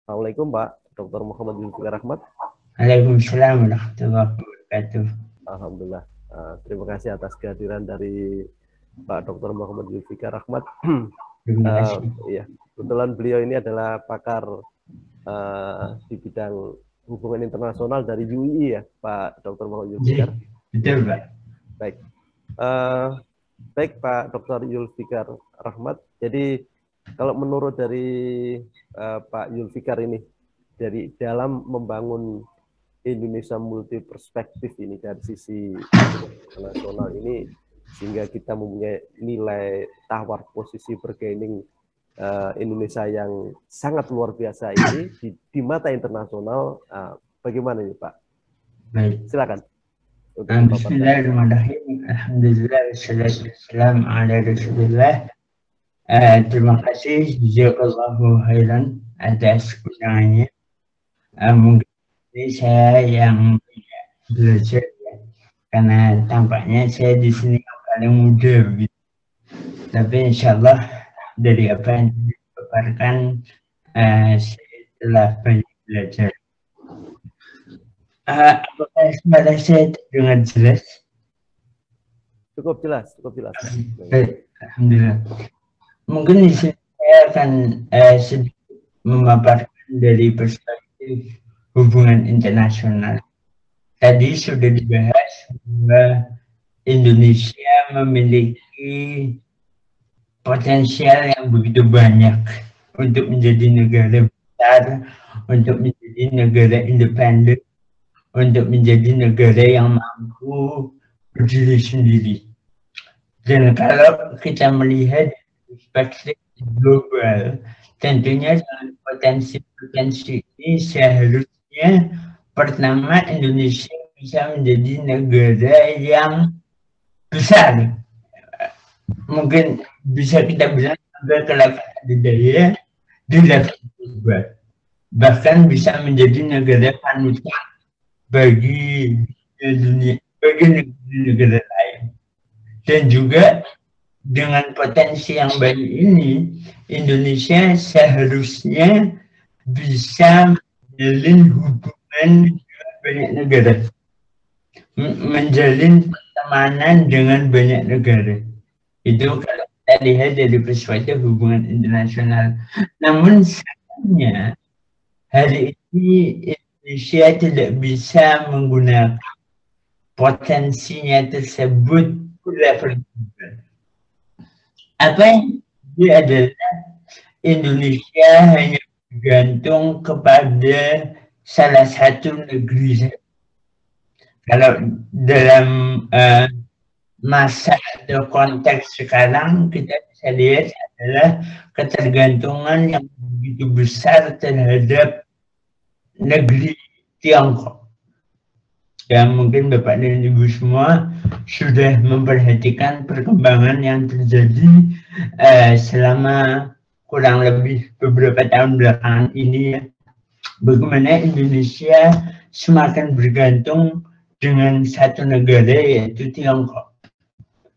Assalamualaikum Pak Dr. Muhammad Zulfikar Rahmat. Waalaikumsalam warahmatullahi wabarakatuh. Alhamdulillah. Terima kasih atas kehadiran dari Pak Dr. Muhammad Zulfikar Rahmat. Terima kasih. Ya, kebetulan beliau ini adalah pakar di bidang hubungan internasional dari UI ya, Pak Dr. Muhammad Zulfikar. Betul, Pak. Baik. Baik Pak Dr. Zulfikar Rahmat. Jadi kalau menurut dari Pak Zulfikar ini, dari dalam membangun Indonesia multi perspektif ini dari sisi nasional ini, sehingga kita mempunyai nilai tawar posisi bargaining Indonesia yang sangat luar biasa ini di mata internasional, bagaimana ini Pak? Baik. Silakan. Bismillahirrahmanirrahim. Alhamdulillah wassalatu wassalamu ala Rasulillah. Terima kasih jazakallahu khairan atas undangannya. Mungkin saya yang belajar ya, karena tampaknya saya di sini yang paling muda gitu. Tapi insyaallah dari apa yang dipaparkan saya telah banyak belajar. Apakah suara saya terdengar jelas? Cukup jelas, cukup jelas. Baik, alhamdulillah. Mungkin di sini saya akan sedikit memaparkan dari perspektif hubungan internasional. Tadi sudah dibahas bahwa Indonesia memiliki potensial yang begitu banyak untuk menjadi negara besar, untuk menjadi negara independen, untuk menjadi negara yang mampu berdiri sendiri. Dan kalau kita melihat perspektif global, tentunya dengan potensi-potensi ini seharusnya pertama Indonesia bisa menjadi negara yang besar. Mungkin bisa kita bilang sampai ke level adidaya di level global. Bahkan bisa menjadi negara panutan bagi dunia, bagi negara lain. Dan juga dengan potensi yang banyak ini, Indonesia seharusnya bisa menjalin hubungan dengan banyak negara, menjalin pertemanan dengan banyak negara. Itu kalau kita lihat dari perspektif hubungan internasional. Namun sayangnya hari ini Indonesia tidak bisa menggunakan potensinya tersebut di level global. Apa yang dia adalah Indonesia hanya bergantung kepada salah satu negeri. Kalau dalam masa atau konteks sekarang kita bisa lihat adalah ketergantungan yang begitu besar terhadap negeri Tiongkok. Dan mungkin Bapak dan Ibu semua sudah memperhatikan perkembangan yang terjadi selama kurang lebih beberapa tahun belakangan ini ya. Bagaimana Indonesia semakin bergantung dengan satu negara yaitu Tiongkok.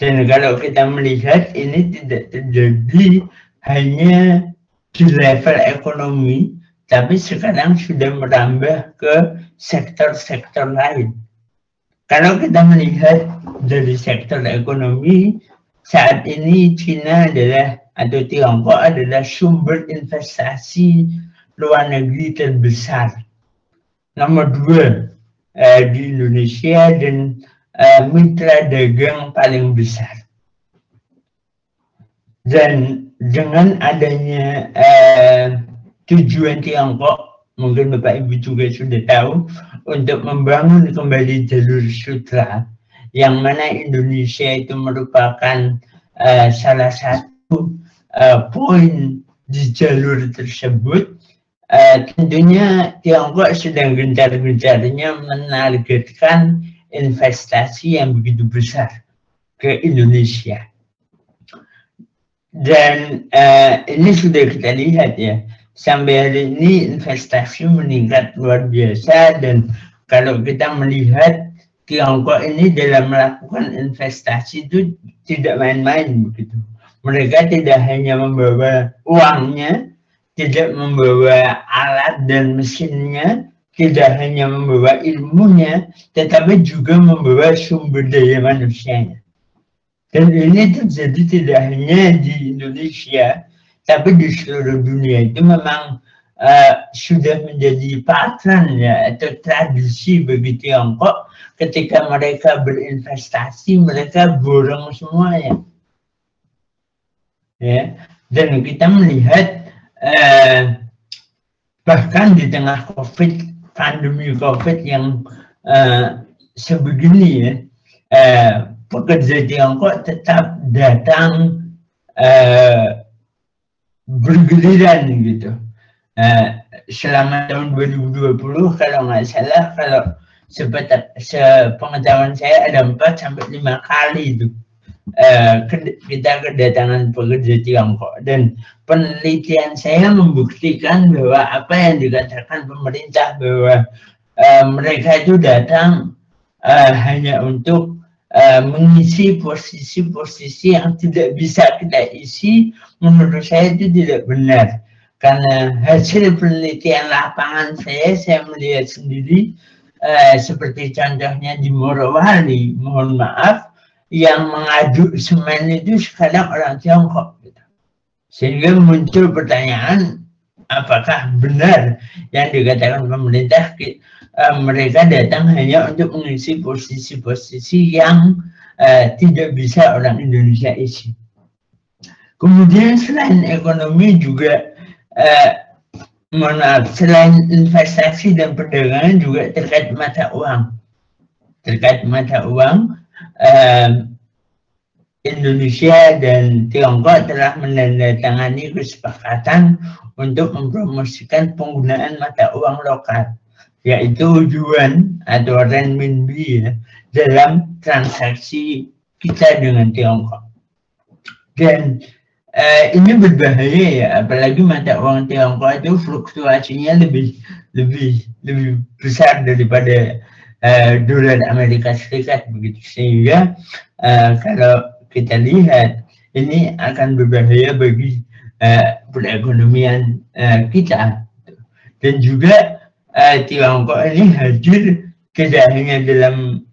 Dan kalau kita melihat ini tidak terjadi hanya di level ekonomi, tapi sekarang sudah merambah ke sektor-sektor lain. Kalau kita melihat dari sektor ekonomi, saat ini China adalah atau Tiongkok adalah sumber investasi luar negeri terbesar. Nomor 2 di Indonesia dan mitra dagang paling besar. Dan dengan adanya tujuan Tiongkok, mungkin Bapak Ibu juga sudah tahu, untuk membangun kembali jalur sutra, yang mana Indonesia itu merupakan salah satu poin di jalur tersebut. Tentunya Tiongkok sedang gencar-gencarnya menargetkan investasi yang begitu besar ke Indonesia. Dan ini sudah kita lihat ya, sampai hari ini investasi meningkat luar biasa. Dan kalau kita melihat Tiongkok ini dalam melakukan investasi itu tidak main-main begitu. Mereka tidak hanya membawa uangnya, tidak membawa alat dan mesinnya, tidak hanya membawa ilmunya, tetapi juga membawa sumber daya manusianya. Dan ini terjadi tidak hanya di Indonesia, tapi di seluruh dunia. Itu memang sudah menjadi patron ya, atau tradisi bagi Tiongkok. Ketika mereka berinvestasi, mereka borong semuanya. Ya, dan kita melihat bahkan di tengah pandemi COVID yang sebegini ya, pekerja Tiongkok tetap datang bergiliran gitu. Selama tahun 2020 kalau nggak salah, kalau sepengetahuan saya ada 4 sampai 5 kali itu kita kedatangan pekerja Tiongkok, dan penelitian saya membuktikan bahwa apa yang dikatakan pemerintah bahwa mereka itu datang hanya untuk mengisi posisi-posisi yang tidak bisa kita isi, menurut saya itu tidak benar. Karena hasil penelitian lapangan saya melihat sendiri, seperti contohnya di Morowali, mohon maaf, yang mengaduk semen itu sekarang orang Tiongkok. Gitu. Sehingga muncul pertanyaan, apakah benar yang dikatakan pemerintah, mereka datang hanya untuk mengisi posisi-posisi yang tidak bisa orang Indonesia isi. Kemudian selain ekonomi juga, selain investasi dan perdagangan juga terkait mata uang. Terkait mata uang, Indonesia dan Tiongkok telah menandatangani kesepakatan untuk mempromosikan penggunaan mata uang lokal, yaitu yuan atau renminbi ya, dalam transaksi kita dengan Tiongkok. Dan ini berbahaya ya, apalagi mata uang Tiongkok itu fluktuasinya lebih besar daripada dolar Amerika Serikat begitu, sehingga kalau kita lihat ini akan berbahaya bagi perekonomian kita. Dan juga Tiongkok ini hadir tidak hanya dalam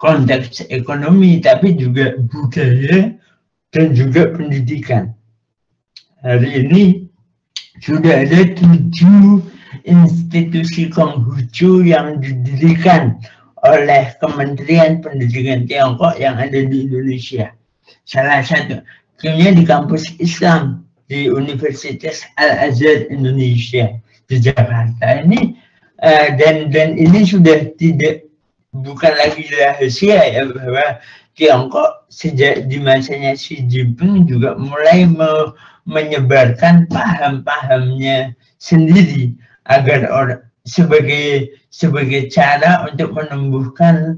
konteks ekonomi, tapi juga budaya dan juga pendidikan. Hari ini sudah ada 7 institusi Konghucu yang didirikan oleh Kementerian Pendidikan Tiongkok yang ada di Indonesia. Salah satunya di kampus Islam di Universitas Al-Azhar Indonesia di Jakarta ini, dan ini sudah bukan lagi rahasia ya, bahwa Tiongkok sejak di masanya Xi Jinping juga mulai menyebarkan paham-pahamnya sendiri agar sebagai cara untuk menumbuhkan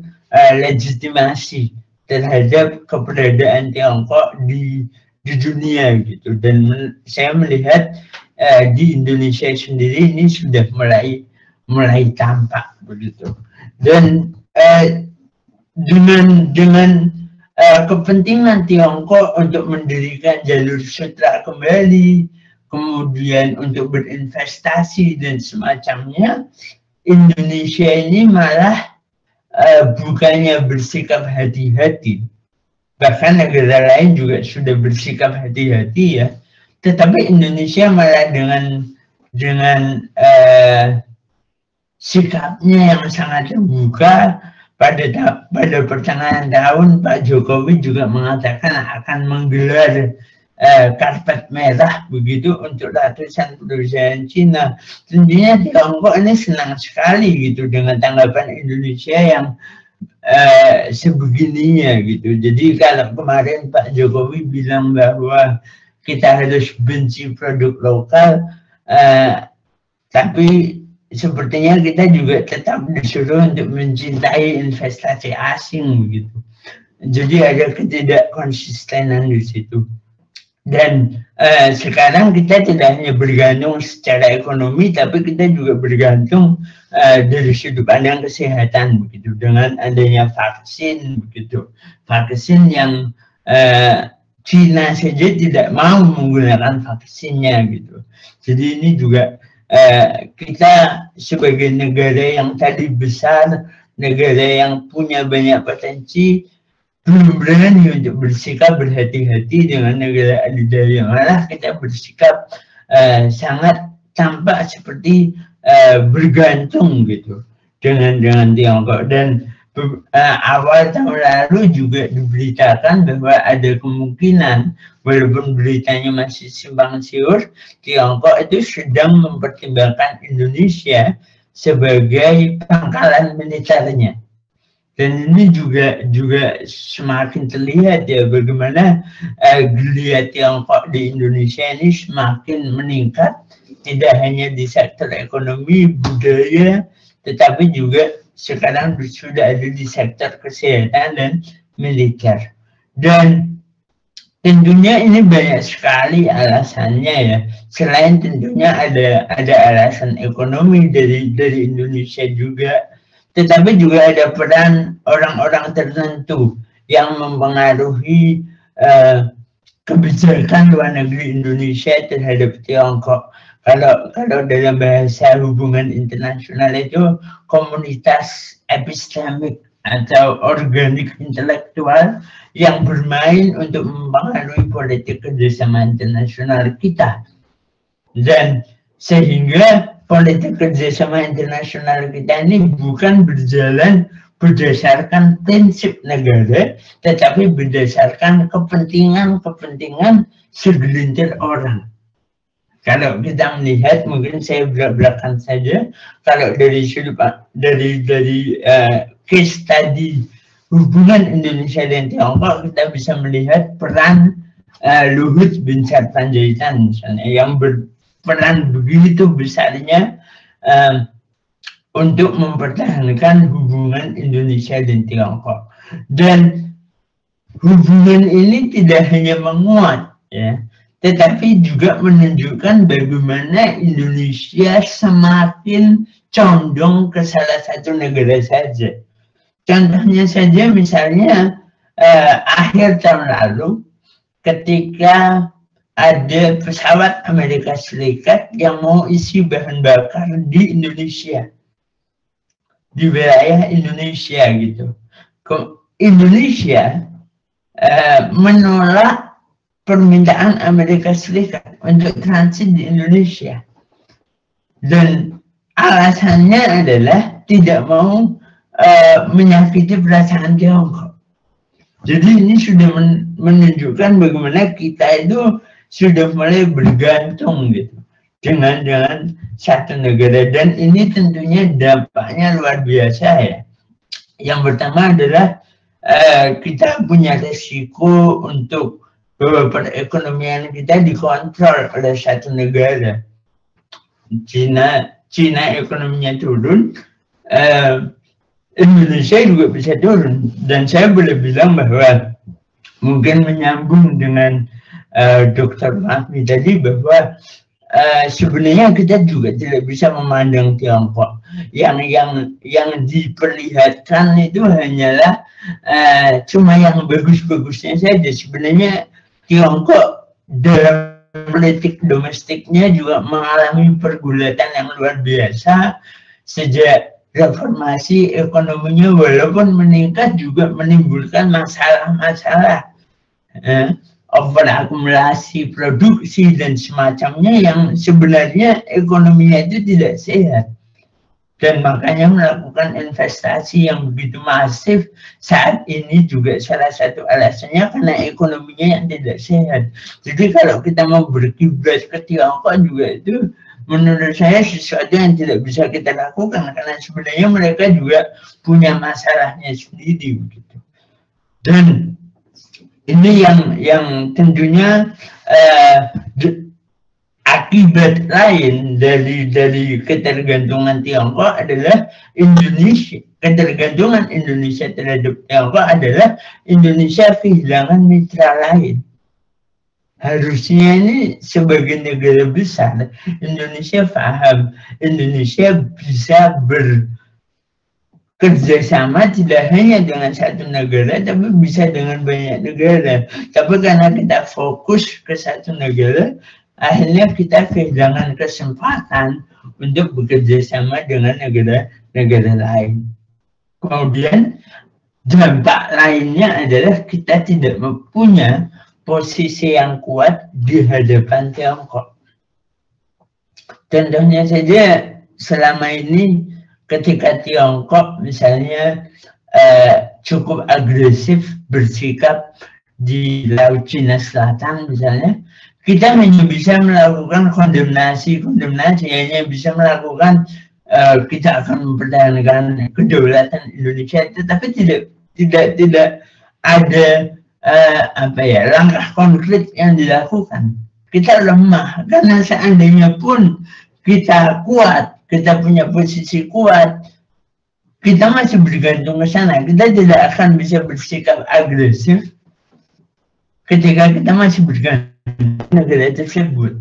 legitimasi terhadap keberadaan Tiongkok di dunia gitu. Dan saya melihat di Indonesia sendiri ini sudah mulai tampak begitu. Dan dengan kepentingan Tiongkok untuk mendirikan jalur sutra kembali, kemudian untuk berinvestasi dan semacamnya, Indonesia ini malah bukannya bersikap hati-hati, bahkan negara lain juga sudah bersikap hati-hati ya, tetapi Indonesia malah dengan sikapnya yang sangat terbuka. Pada pertengahan tahun Pak Jokowi juga mengatakan akan menggelar karpet merah begitu untuk ratusan perusahaan Cina. Tentunya Tiongkok ini senang sekali gitu dengan tanggapan Indonesia yang sebegininya gitu. Jadi kalau kemarin Pak Jokowi bilang bahwa kita harus benci produk lokal, tapi sepertinya kita juga tetap disuruh untuk mencintai investasi asing begitu. Jadi ada ketidakkonsistenan di situ. Dan sekarang kita tidak hanya bergantung secara ekonomi, tapi kita juga bergantung dari sudut pandang kesehatan begitu, dengan adanya vaksin begitu. Vaksin yang Cina saja tidak mau menggunakan vaksinnya gitu. Jadi ini juga kita sebagai negara yang tadi besar, negara yang punya banyak potensi, belum berani untuk bersikap berhati-hati dengan negara adidaya, malah kita bersikap sangat tampak seperti bergantung gitu dengan Tiongkok. Dan awal tahun lalu juga diberitakan bahwa ada kemungkinan, walaupun beritanya masih simpang siur, Tiongkok itu sedang mempertimbangkan Indonesia sebagai pangkalan militernya. Dan ini juga semakin terlihat ya bagaimana geliat Tiongkok di Indonesia ini semakin meningkat, tidak hanya di sektor ekonomi, budaya, tetapi juga sekarang sudah ada di sektor kesehatan dan militer. Dan tentunya ini banyak sekali alasannya ya. Selain tentunya ada alasan ekonomi dari Indonesia juga, tetapi juga ada peran orang-orang tertentu yang mempengaruhi kebijakan luar negeri Indonesia terhadap Tiongkok. Kalau dalam bahasa hubungan internasional itu komunitas epistemik atau organik intelektual yang bermain untuk mempengaruhi politik kerjasama internasional kita. Dan sehingga politik kerjasama internasional kita ini bukan berjalan berdasarkan prinsip negara, tetapi berdasarkan kepentingan segelintir orang. Kalau kita melihat, mungkin saya belak-belakan saja, kalau dari sudut dari case study hubungan Indonesia dan Tiongkok, kita bisa melihat peran Luhut bin Sarpanjaitan misalnya, yang berperan begitu besarnya untuk mempertahankan hubungan Indonesia dan Tiongkok. Dan hubungan ini tidak hanya menguat, ya, tetapi juga menunjukkan bagaimana Indonesia semakin condong ke salah satu negara saja. Contohnya saja misalnya akhir tahun lalu ketika ada pesawat Amerika Serikat yang mau isi bahan bakar di Indonesia, di wilayah Indonesia gitu. Indonesia menolak permintaan Amerika Serikat untuk transit di Indonesia. Dan alasannya adalah tidak mau menyakiti perasaan Tiongkok. Jadi ini sudah menunjukkan bagaimana kita itu sudah mulai bergantung gitu dengan satu negara. Dan ini tentunya dampaknya luar biasa ya. Yang pertama adalah kita punya risiko untuk bahwa perekonomian kita dikontrol oleh satu negara. Cina ekonominya turun, Indonesia juga bisa turun. Dan saya boleh bilang bahwa mungkin menyambung dengan Dr. Mahmi tadi, bahwa sebenarnya kita juga tidak bisa memandang Tiongkok. Yang diperlihatkan itu hanyalah cuma yang bagus-bagusnya saja. Sebenarnya Tiongkok dalam politik domestiknya juga mengalami pergulatan yang luar biasa. Sejak reformasi ekonominya walaupun meningkat juga menimbulkan masalah-masalah overakumulasi produksi dan semacamnya yang sebenarnya ekonominya itu tidak sehat. Dan makanya melakukan investasi yang begitu masif saat ini juga salah satu alasannya karena ekonominya yang tidak sehat. Jadi kalau kita mau berkiblat ke Tiongkok juga itu menurut saya sesuatu yang tidak bisa kita lakukan karena sebenarnya mereka juga punya masalahnya sendiri begitu. Dan ini yang tentunya akibat lain dari ketergantungan Tiongkok adalah Indonesia. Ketergantungan Indonesia terhadap Tiongkok adalah Indonesia kehilangan mitra lain. Harusnya ini sebagai negara besar, Indonesia paham, Indonesia bisa kerjasama tidak hanya dengan satu negara, tapi bisa dengan banyak negara. Tapi karena kita fokus ke satu negara, akhirnya kita kehilangan kesempatan untuk bekerja sama dengan negara-negara lain. Kemudian dampak lainnya adalah kita tidak mempunyai posisi yang kuat di hadapan Tiongkok. Contohnya saja, selama ini ketika Tiongkok misalnya cukup agresif bersikap di Laut Cina Selatan misalnya, kita hanya bisa melakukan kondemnasi, hanya bisa melakukan kita akan mempertahankan kedaulatan Indonesia, tetapi tidak ada langkah konkret yang dilakukan. Kita lemah karena seandainya pun kita kuat, kita punya posisi kuat, kita masih bergantung ke sana. Kita tidak akan bisa bersikap agresif ketika kita masih bergantung negara tersebut.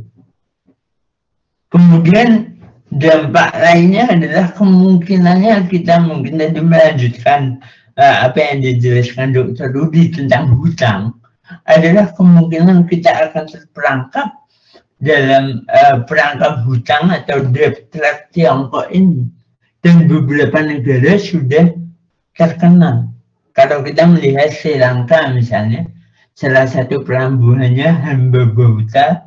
Kemudian dampak lainnya adalah kemungkinannya kita mungkin tadi melanjutkan apa yang dijelaskan Dr. Rudi tentang hutang, adalah kemungkinan kita akan terperangkap dalam perangkap hutang atau debt trap Tiongkok ini. Dan beberapa negara sudah terkena. Kalau kita melihat Sri Lanka misalnya, salah satu pelabuhannya Hambabauta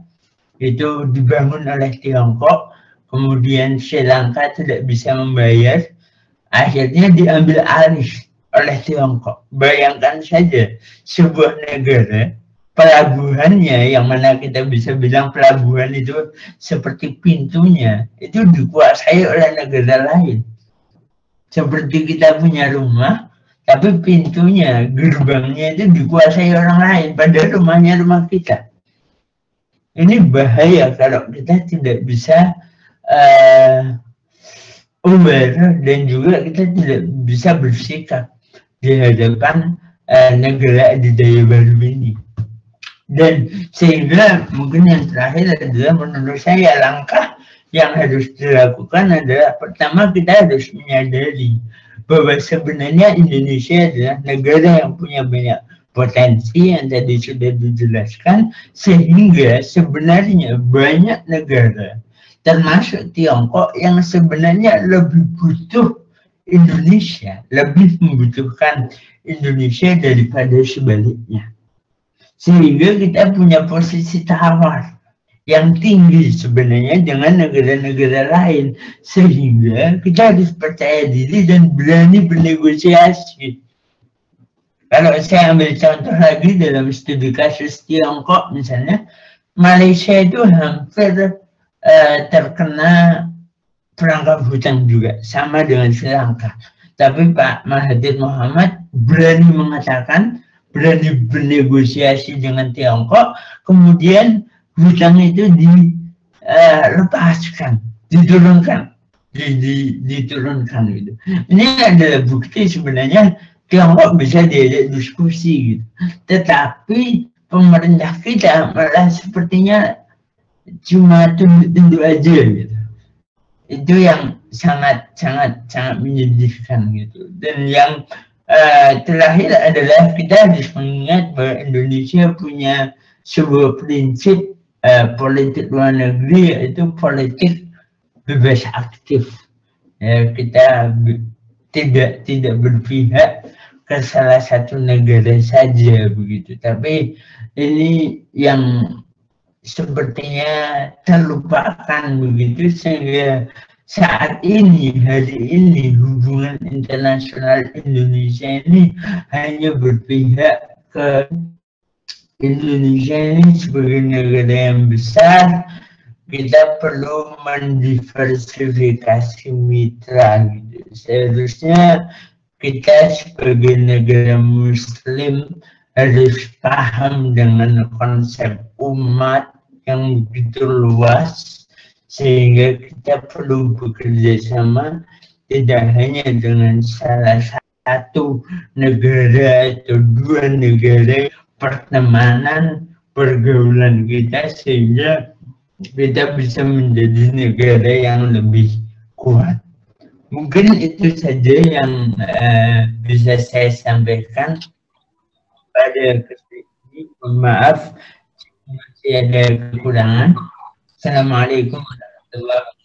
itu dibangun oleh Tiongkok, kemudian Sri Lanka tidak bisa membayar, akhirnya diambil alih oleh Tiongkok. Bayangkan saja sebuah negara, pelabuhannya yang mana kita bisa bilang pelabuhan itu seperti pintunya, itu dikuasai oleh negara lain. Seperti kita punya rumah, tapi pintunya, gerbangnya itu dikuasai orang lain, padahal rumahnya rumah kita. Ini bahaya kalau kita tidak bisa aware dan juga kita tidak bisa bersikap di hadapan negara adidaya baru ini. Dan sehingga mungkin yang terakhir adalah menurut saya langkah yang harus dilakukan adalah pertama kita harus menyadari bahwa sebenarnya Indonesia adalah negara yang punya banyak potensi yang tadi sudah dijelaskan, sehingga sebenarnya banyak negara termasuk Tiongkok yang sebenarnya lebih butuh Indonesia, lebih membutuhkan Indonesia daripada sebaliknya. Sehingga kita punya posisi tawar yang tinggi sebenarnya dengan negara-negara lain. Sehingga kita harus percaya diri dan berani bernegosiasi. Kalau saya ambil contoh lagi dalam studi kasus Tiongkok misalnya, Malaysia itu hampir terkena perangkap hutang juga, sama dengan Sri Lanka. Tapi Pak Mahathir Mohamad berani mengatakan, berani bernegosiasi dengan Tiongkok, kemudian hutang itu dilepaskan, diturunkan, diturunkan gitu. Ini adalah bukti sebenarnya Tiongkok bisa diajak diskusi gitu. Tetapi pemerintah kita malah sepertinya cuma tunduk-tunduk aja gitu. Itu yang sangat menyedihkan gitu. Dan yang terakhir adalah kita harus mengingat bahwa Indonesia punya sebuah prinsip politik luar negeri, yaitu politik bebas aktif. Kita tidak berpihak ke salah satu negara saja begitu. Tapi ini yang sepertinya terlupakan begitu, sehingga saat ini, hari ini, hubungan internasional Indonesia ini hanya berpihak ke Indonesia ini sebagai negara yang besar. Kita perlu mendiversifikasi mitra gitu. Seharusnya kita sebagai negara muslim harus paham dengan konsep umat yang begitu luas, sehingga kita perlu bekerja sama tidak hanya dengan salah satu negara atau dua negara, pertemanan, pergaulan kita, sehingga kita bisa menjadi negara yang lebih kuat. Mungkin mungkin itu saja yang bisa saya sampaikan pada kesempatan ini. Mohon maaf masih ada kekurangan. Assalamualaikum warahmatullahi wabarakatuh.